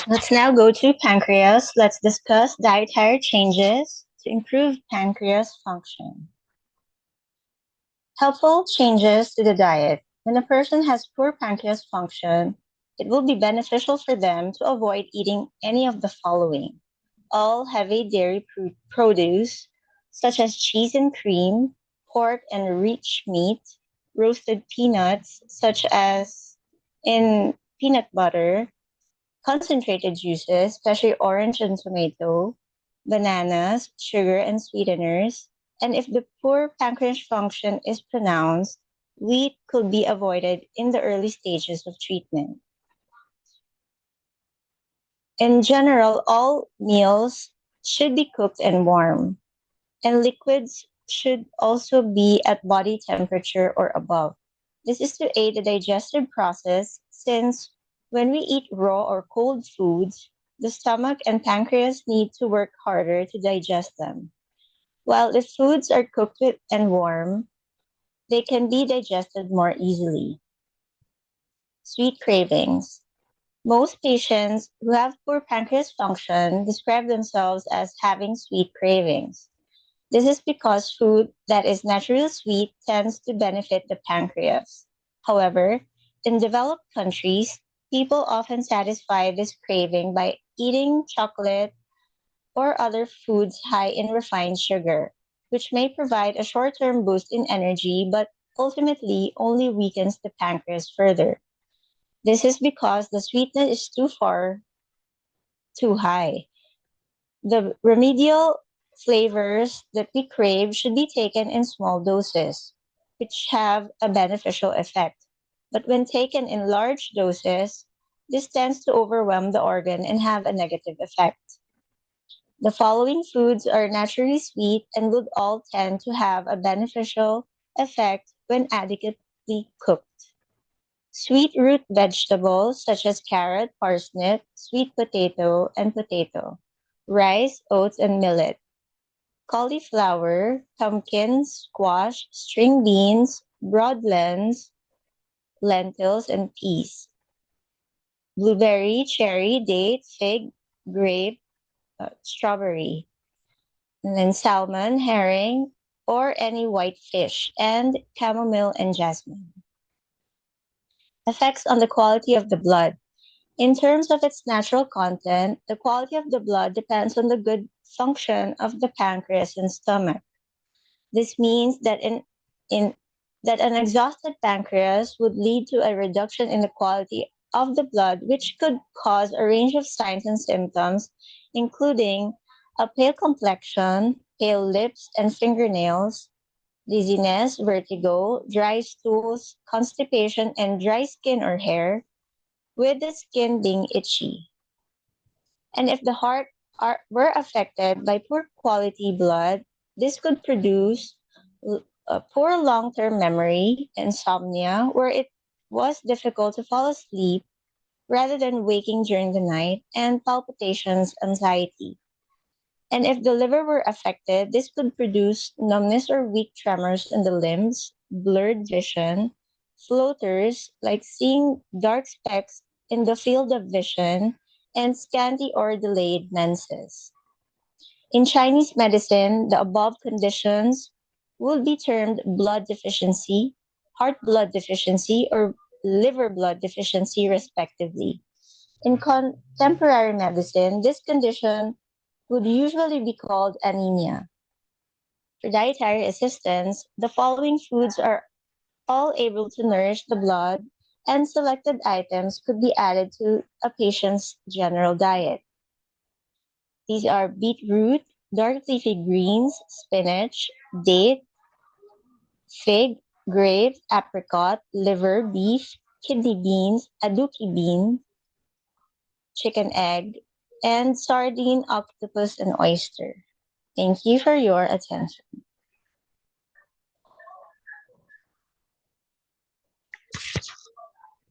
Let's now go to pancreas. Let's discuss dietary changes to improve pancreas function. Helpful changes to the diet. When a person has poor pancreas function, it will be beneficial for them to avoid eating any of the following: all heavy dairy produce, such as cheese and cream, pork and rich meat, roasted peanuts, such as in peanut butter, concentrated juices, especially orange and tomato, bananas, sugar and sweeteners, and if the poor pancreas function is pronounced, wheat could be avoided in the early stages of treatment. In general, all meals should be cooked and warm, and liquids should also be at body temperature or above. This is to aid the digestive process since when we eat raw or cold foods, the stomach and pancreas need to work harder to digest them. While if foods are cooked and warm, they can be digested more easily. Sweet cravings. Most patients who have poor pancreas function describe themselves as having sweet cravings. This is because food that is naturally sweet tends to benefit the pancreas. However, in developed countries, people often satisfy this craving by eating chocolate or other foods high in refined sugar, which may provide a short term boost in energy but ultimately only weakens the pancreas further. This is because the sweetness is too far too high. The remedial flavors that we crave should be taken in small doses, which have a beneficial effect. But when taken in large doses, this tends to overwhelm the organ and have a negative effect. The following foods are naturally sweet and would all tend to have a beneficial effect when adequately cooked. Sweet root vegetables such as carrot, parsnip, sweet potato, and potato. Rice, oats, and millet. Cauliflower, pumpkin, squash, string beans, broadlands, lentils, and peas. Blueberry, cherry, date, fig, grape, strawberry. And then salmon, herring, or any white fish, and chamomile and jasmine. Effects on the quality of the blood. In terms of its natural content, the quality of the blood depends on the good function of the pancreas and stomach. This means that in that an exhausted pancreas would lead to a reduction in the quality of the blood, which could cause a range of signs and symptoms, including a pale complexion, pale lips and fingernails, dizziness, vertigo, dry stools, constipation, and dry skin or hair, with the skin being itchy. And if the heart were affected by poor quality blood, this could produce a poor long term memory, insomnia, where it was difficult to fall asleep rather than waking during the night, and palpitations, anxiety. And if the liver were affected, this could produce numbness or weak tremors in the limbs, blurred vision, floaters like seeing dark specks in the field of vision, and scanty or delayed menses. In Chinese medicine, the above conditions would be termed blood deficiency, heart blood deficiency, or liver blood deficiency, respectively. In contemporary medicine, this condition would usually be called anemia. For dietary assistance, the following foods are all able to nourish the blood, and selected items could be added to a patient's general diet. These are beetroot, dark leafy greens, spinach, date, fig, grape, apricot, liver, beef, kidney beans, aduki bean, chicken egg, and sardine, octopus, and oyster. Thank you for your attention.